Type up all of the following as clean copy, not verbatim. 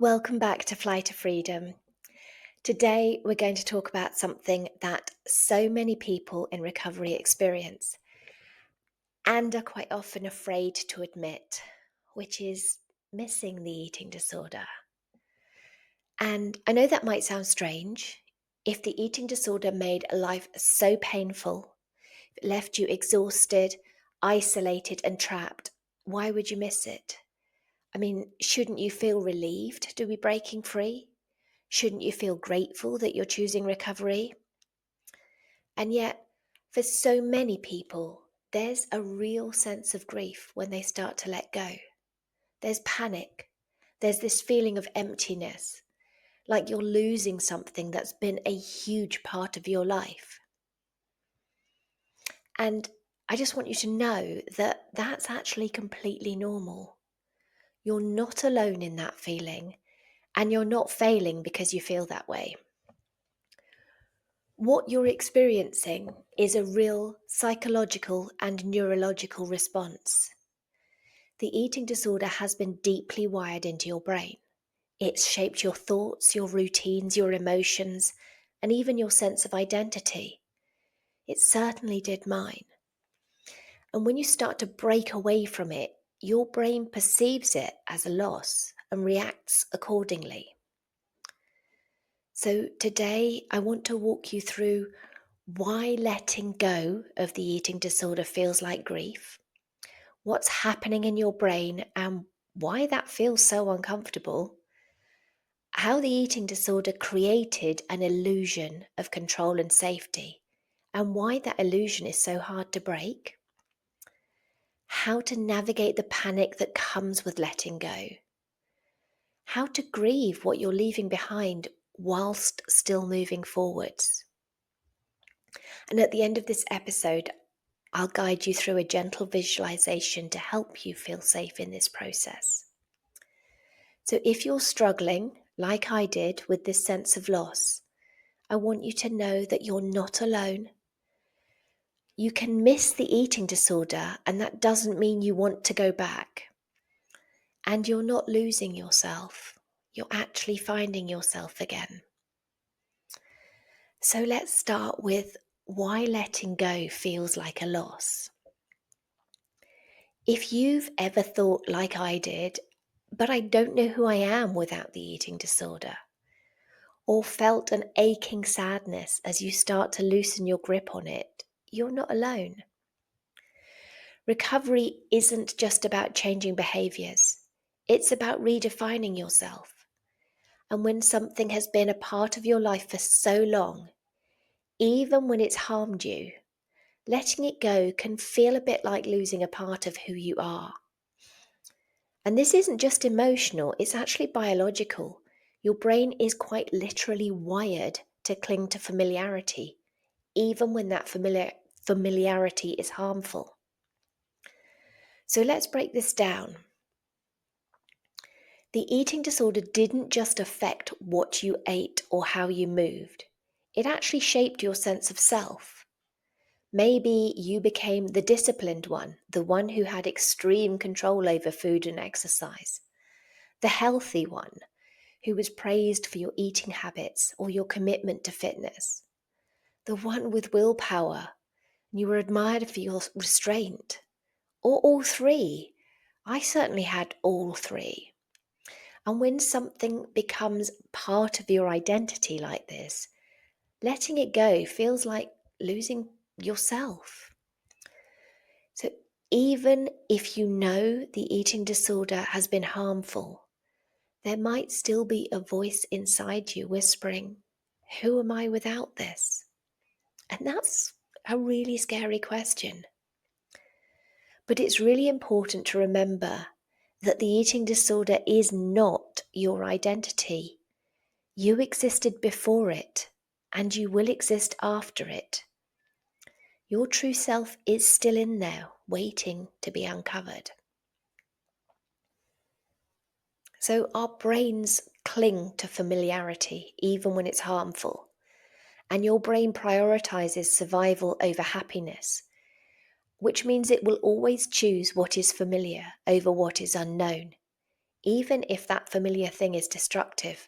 Welcome back to Fly to Freedom. Today, we're going to talk about something that so many people in recovery experience and are quite often afraid to admit, which is missing the eating disorder. And I know that might sound strange. If the eating disorder made life so painful, it left you exhausted, isolated, and trapped, why would you miss it? I mean, shouldn't you feel relieved to be breaking free? Shouldn't you feel grateful that you're choosing recovery? And yet, for so many people, there's a real sense of grief when they start to let go. There's panic. There's this feeling of emptiness, like you're losing something that's been a huge part of your life. And I just want you to know that that's actually completely normal. You're not alone in that feeling, and you're not failing because you feel that way. What you're experiencing is a real psychological and neurological response. The eating disorder has been deeply wired into your brain. It's shaped your thoughts, your routines, your emotions, and even your sense of identity. It certainly did mine. And when you start to break away from it, your brain perceives it as a loss and reacts accordingly. So today, I want to walk you through why letting go of the eating disorder feels like grief, what's happening in your brain, and why that feels so uncomfortable, how the eating disorder created an illusion of control and safety, and why that illusion is so hard to break, how to navigate the panic that comes with letting go, how to grieve what you're leaving behind whilst still moving forwards. And at the end of this episode, I'll guide you through a gentle visualization to help you feel safe in this process. So if you're struggling, like I did, with this sense of loss, I want you to know that you're not alone. You can miss the eating disorder, and that doesn't mean you want to go back. And you're not losing yourself. You're actually finding yourself again. So let's start with why letting go feels like a loss. If you've ever thought like I did, but I don't know who I am without the eating disorder, or felt an aching sadness as you start to loosen your grip on it, you're not alone. Recovery isn't just about changing behaviors, it's about redefining yourself. And when something has been a part of your life for so long, even when it's harmed you, letting it go can feel a bit like losing a part of who you are. And this isn't just emotional, it's actually biological. Your brain is quite literally wired to cling to familiarity, even when that familiarity is harmful. So let's break this down. The eating disorder didn't just affect what you ate or how you moved. It actually shaped your sense of self. Maybe you became the disciplined one, the one who had extreme control over food and exercise, the healthy one, who was praised for your eating habits or your commitment to fitness, the one with willpower, and you were admired for your restraint, or all three. I certainly had all three. And when something becomes part of your identity like this, letting it go feels like losing yourself. So even if you know the eating disorder has been harmful, there might still be a voice inside you whispering, "Who am I without this?" And that's a really scary question. But it's really important to remember that the eating disorder is not your identity. You existed before it, and you will exist after it. Your true self is still in there, waiting to be uncovered. So our brains cling to familiarity, even when it's harmful. And your brain prioritizes survival over happiness, which means it will always choose what is familiar over what is unknown, even if that familiar thing is destructive.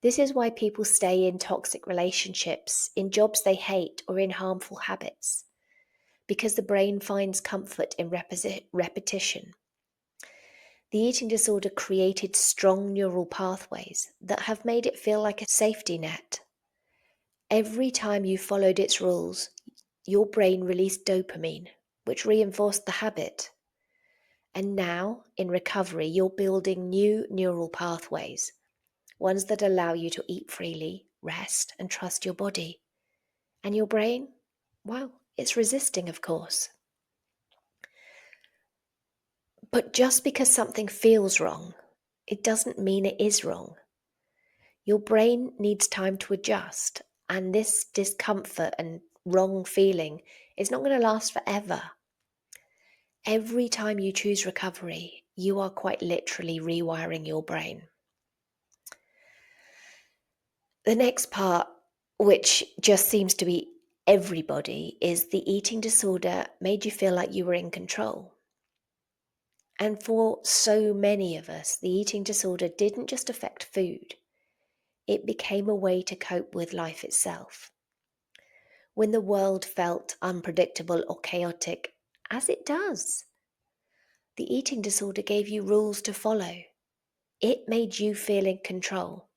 This is why people stay in toxic relationships, in jobs they hate, or in harmful habits, because the brain finds comfort in repetition. The eating disorder created strong neural pathways that have made it feel like a safety net. Every time you followed its rules, your brain released dopamine, which reinforced the habit. And now, in recovery, you're building new neural pathways, ones that allow you to eat freely, rest, and trust your body. And your brain? Well, it's resisting, of course. But just because something feels wrong, it doesn't mean it is wrong. Your brain needs time to adjust, and this discomfort and wrong feeling is not going to last forever. Every time you choose recovery, you are quite literally rewiring your brain. The next part, which just seems to be everybody, is the eating disorder made you feel like you were in control. And for so many of us, the eating disorder didn't just affect food, it became a way to cope with life itself. When the world felt unpredictable or chaotic, as it does, the eating disorder gave you rules to follow. It made you feel in control.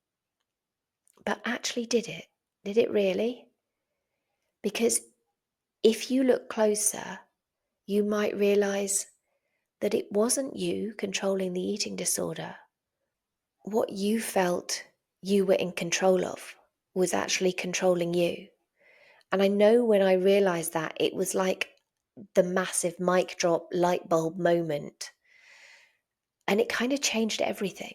But actually, did it? Did it really? Because if you look closer, you might realize that it wasn't you controlling the eating disorder. What you felt you were in control of was actually controlling you. And I know when I realized that, it was like the massive mic drop light bulb moment. And it kind of changed everything.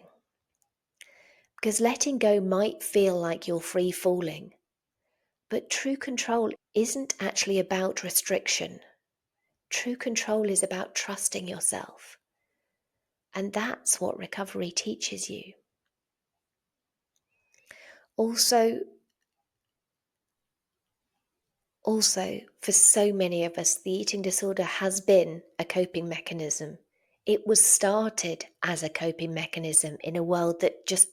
Because letting go might feel like you're free falling, but true control isn't actually about restriction. True control is about trusting yourself. And that's what recovery teaches you. Also, for so many of us, the eating disorder has been a coping mechanism. It was started as a coping mechanism in a world that just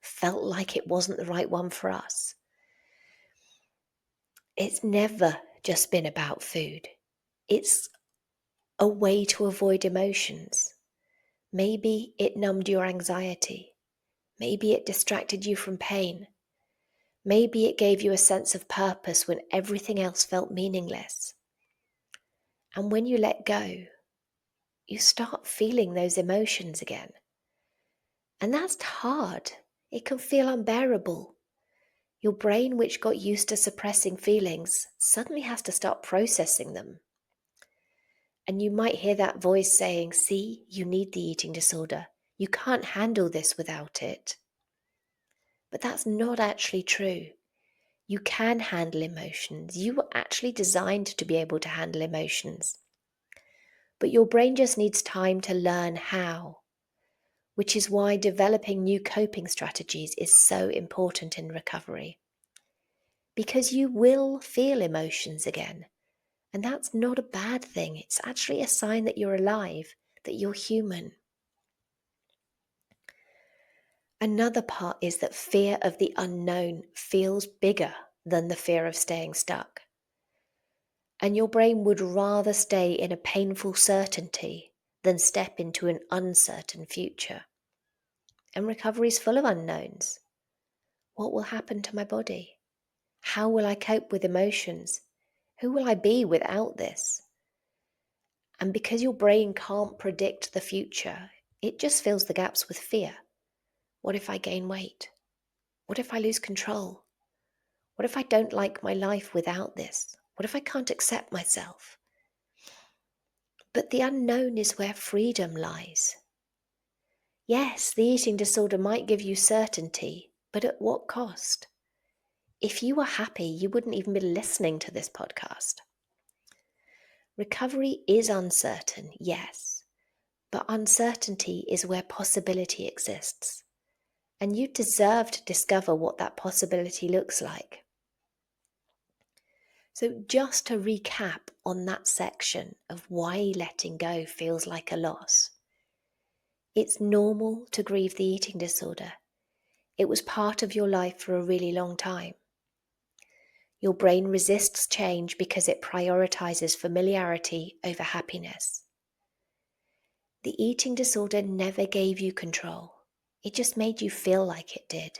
felt like it wasn't the right one for us. It's never just been about food. It's a way to avoid emotions. Maybe it numbed your anxiety. Maybe it distracted you from pain. Maybe it gave you a sense of purpose when everything else felt meaningless. And when you let go, you start feeling those emotions again. And that's hard. It can feel unbearable. Your brain, which got used to suppressing feelings, suddenly has to start processing them. And you might hear that voice saying, "See, you need the eating disorder. You can't handle this without it." But that's not actually true. You can handle emotions. You were actually designed to be able to handle emotions. But your brain just needs time to learn how, which is why developing new coping strategies is so important in recovery. Because you will feel emotions again. And that's not a bad thing. It's actually a sign that you're alive, that you're human. Another part is that fear of the unknown feels bigger than the fear of staying stuck. And your brain would rather stay in a painful certainty than step into an uncertain future. And recovery is full of unknowns. What will happen to my body? How will I cope with emotions? Who will I be without this? And because your brain can't predict the future, it just fills the gaps with fear. What if I gain weight? What if I lose control? What if I don't like my life without this? What if I can't accept myself? But the unknown is where freedom lies. Yes, the eating disorder might give you certainty, but at what cost? If you were happy, you wouldn't even be listening to this podcast. Recovery is uncertain, yes, but uncertainty is where possibility exists. And you deserve to discover what that possibility looks like. So just to recap on that section of why letting go feels like a loss. It's normal to grieve the eating disorder. It was part of your life for a really long time. Your brain resists change because it prioritizes familiarity over happiness. The eating disorder never gave you control. It just made you feel like it did.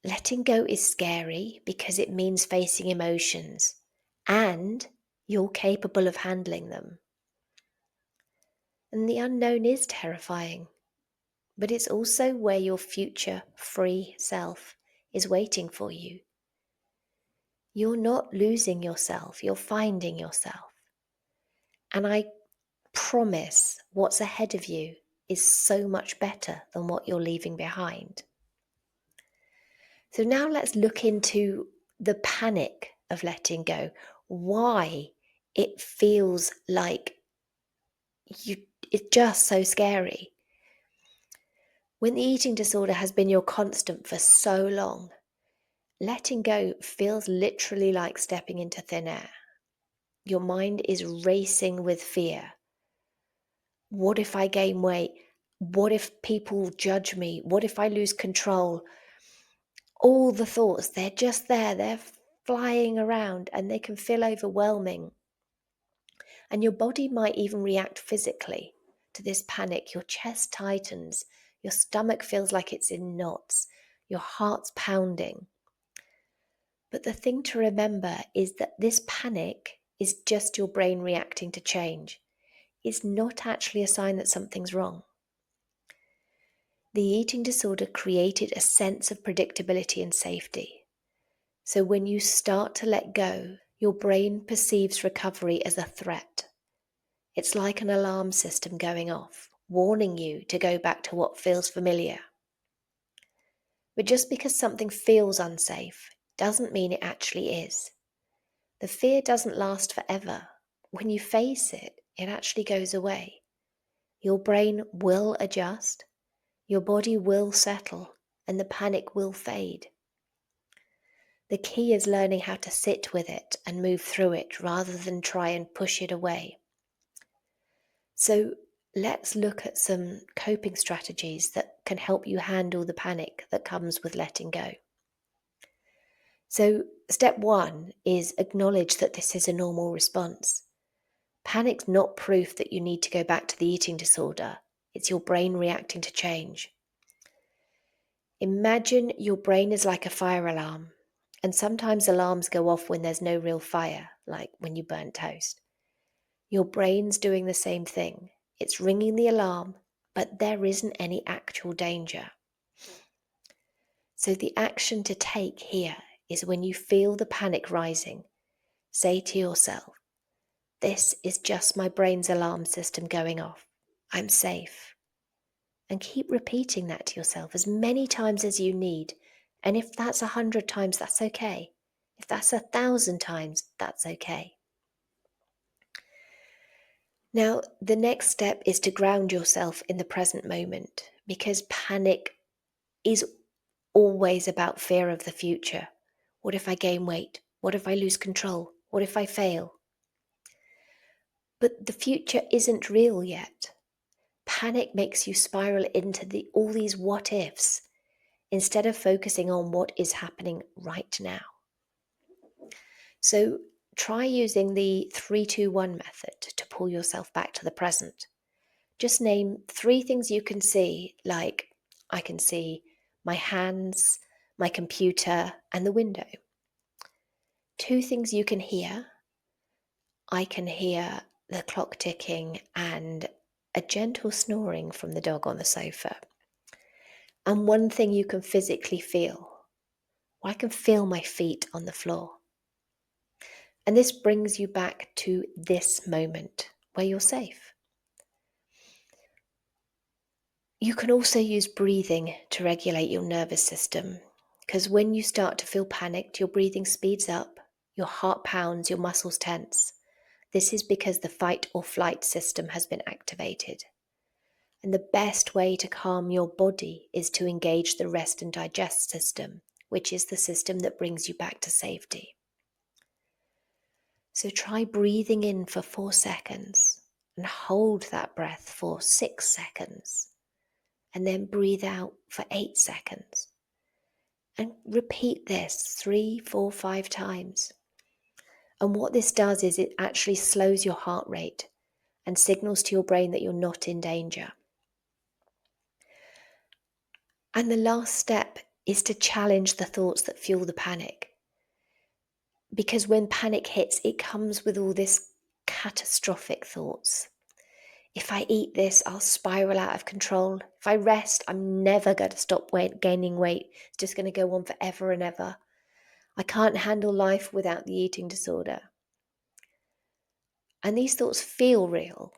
Letting go is scary because it means facing emotions, and you're capable of handling them. And the unknown is terrifying, but it's also where your future free self is waiting for you. You're not losing yourself, you're finding yourself. And I promise what's ahead of you is so much better than what you're leaving behind. So now let's look into the panic of letting go, why it feels like it's just so scary. When the eating disorder has been your constant for so long, letting go feels literally like stepping into thin air. Your mind is racing with fear. What if I gain weight? What if people judge me? What if I lose control? All the thoughts, they're just there, they're flying around, and they can feel overwhelming. And your body might even react physically to this panic. Your chest tightens, your stomach feels like it's in knots, your heart's pounding. But the thing to remember is that this panic is just your brain reacting to change. It's not actually a sign that something's wrong. The eating disorder created a sense of predictability and safety. So when you start to let go, your brain perceives recovery as a threat. It's like an alarm system going off, warning you to go back to what feels familiar. But just because something feels unsafe doesn't mean it actually is. The fear doesn't last forever. When you face it, it actually goes away. Your brain will adjust, your body will settle, and the panic will fade. The key is learning how to sit with it and move through it rather than try and push it away. So let's look at some coping strategies that can help you handle the panic that comes with letting go. So step 1 is acknowledge that this is a normal response. Panic's not proof that you need to go back to the eating disorder. It's your brain reacting to change. Imagine your brain is like a fire alarm, and sometimes alarms go off when there's no real fire, like when you burn toast. Your brain's doing the same thing. It's ringing the alarm, but there isn't any actual danger. So the action to take here is when you feel the panic rising, say to yourself, "This is just my brain's alarm system going off. I'm safe." And keep repeating that to yourself as many times as you need. And if that's 100 times, that's okay. If that's 1,000 times, that's okay. Now, the next step is to ground yourself in the present moment, because panic is always about fear of the future. What if I gain weight? What if I lose control? What if I fail? But the future isn't real yet. Panic makes you spiral into all these what ifs instead of focusing on what is happening right now. So try using the 3-2-1 method to pull yourself back to the present. Just name 3 things you can see, like I can see my hands, my computer, and the window. 2 things you can hear. I can hear the clock ticking and a gentle snoring from the dog on the sofa. And 1 thing you can physically feel. I can feel my feet on the floor. And this brings you back to this moment where you're safe. You can also use breathing to regulate your nervous system, because when you start to feel panicked, your breathing speeds up, your heart pounds, your muscles tense. This is because the fight or flight system has been activated. And the best way to calm your body is to engage the rest and digest system, which is the system that brings you back to safety. So try breathing in for 4 seconds and hold that breath for 6 seconds, and then breathe out for 8 seconds. And repeat this 3, 4, 5 times. And what this does is it actually slows your heart rate and signals to your brain that you're not in danger. And the last step is to challenge the thoughts that fuel the panic. Because when panic hits, it comes with all this catastrophic thoughts. If I eat this, I'll spiral out of control. If I rest, I'm never going to stop gaining weight. It's just going to go on forever and ever. I can't handle life without the eating disorder. And these thoughts feel real,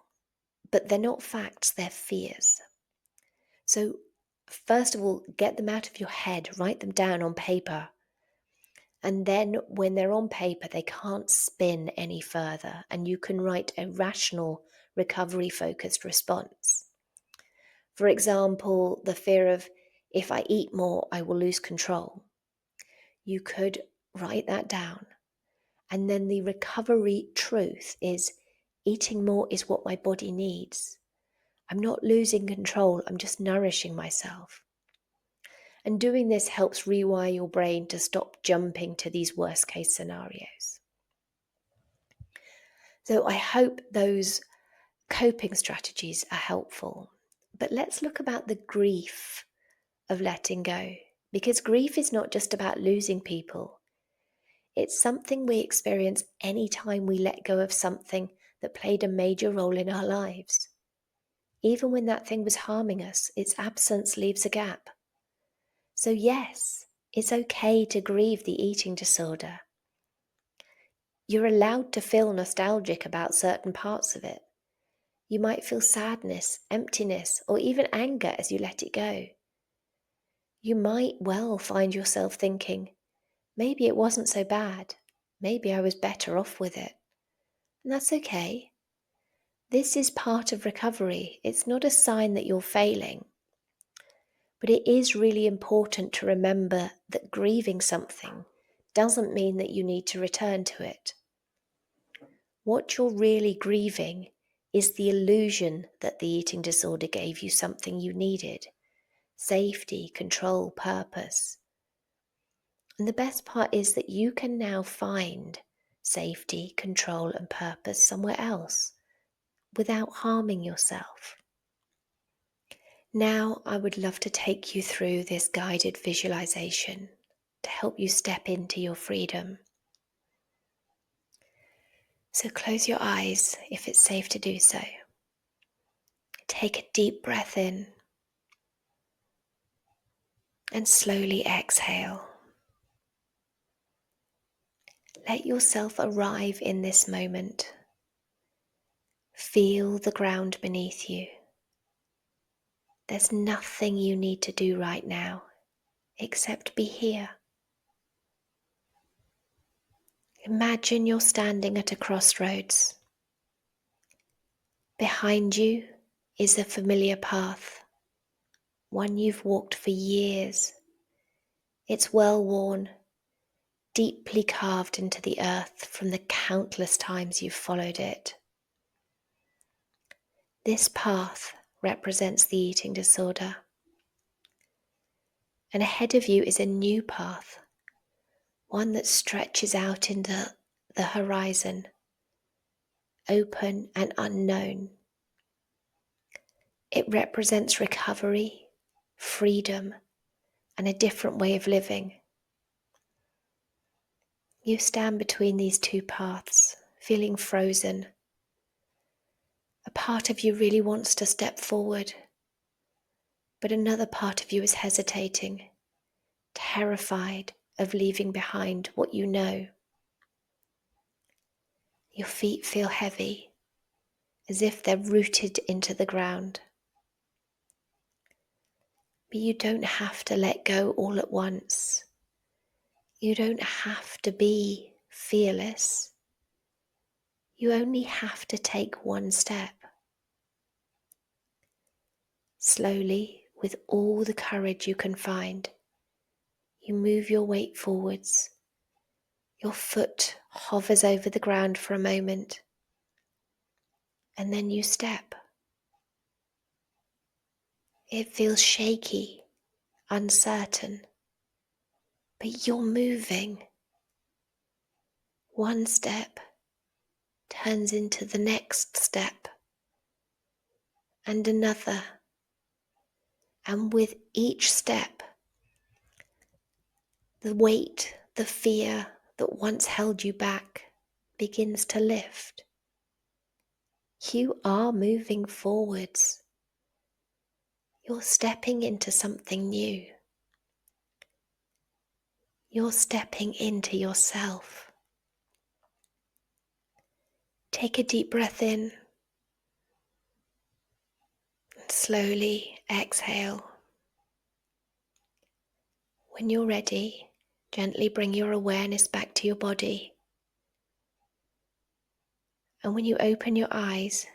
but they're not facts, they're fears. So first of all, get them out of your head, write them down on paper. And then when they're on paper, they can't spin any further, and you can write a rational, recovery-focused response. For example, the fear of, if I eat more, I will lose control. You could write that down. And then the recovery truth is, eating more is what my body needs. I'm not losing control, I'm just nourishing myself. And doing this helps rewire your brain to stop jumping to these worst case scenarios. So I hope those coping strategies are helpful. But let's look about the grief of letting go, because grief is not just about losing people. It's something we experience anytime we let go of something that played a major role in our lives. Even when that thing was harming us, its absence leaves a gap. So yes, it's okay to grieve the eating disorder. You're allowed to feel nostalgic about certain parts of it. You might feel sadness, emptiness, or even anger as you let it go. You might well find yourself thinking, maybe it wasn't so bad. Maybe I was better off with it. And that's okay. This is part of recovery. It's not a sign that you're failing. But it is really important to remember that grieving something doesn't mean that you need to return to it. What you're really grieving is the illusion that the eating disorder gave you something you needed: safety, control, purpose. And the best part is that you can now find safety, control, and purpose somewhere else without harming yourself. Now I would love to take you through this guided visualization to help you step into your freedom. So close your eyes if it's safe to do so. Take a deep breath in and slowly exhale. Let yourself arrive in this moment. Feel the ground beneath you. There's nothing you need to do right now except be here. Imagine you're standing at a crossroads. Behind you is a familiar path, one you've walked for years. It's well worn, deeply carved into the earth from the countless times you've followed it. This path represents the eating disorder. And ahead of you is a new path, one that stretches out into the horizon, open and unknown. It represents recovery, freedom, and a different way of living. You stand between these two paths, feeling frozen. A part of you really wants to step forward, but another part of you is hesitating, terrified of leaving behind what you know. Your feet feel heavy, as if they're rooted into the ground. But you don't have to let go all at once. You don't have to be fearless. You only have to take one step. Slowly, with all the courage you can find, you move your weight forwards. Your foot hovers over the ground for a moment. and then you step. It feels shaky, uncertain, but you're moving. One step turns into the next step and another. And with each step, the weight, the fear that once held you back begins to lift. You are moving forwards. You're stepping into something new. You're stepping into yourself. Take a deep breath in and slowly exhale. When you're ready, gently bring your awareness back to your body. And when you open your eyes,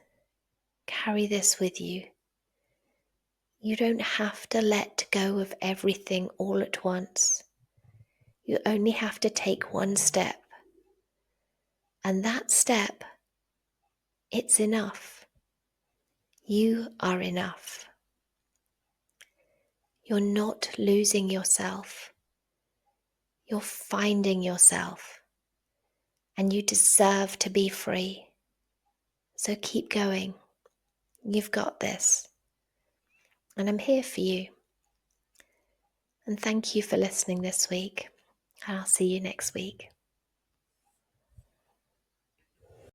carry this with you. You don't have to let go of everything all at once. You only have to take one step. And that step, it's enough. You are enough. You're not losing yourself. You're finding yourself. And you deserve to be free. So keep going. You've got this. And I'm here for you. And thank you for listening this week. And I'll see you next week.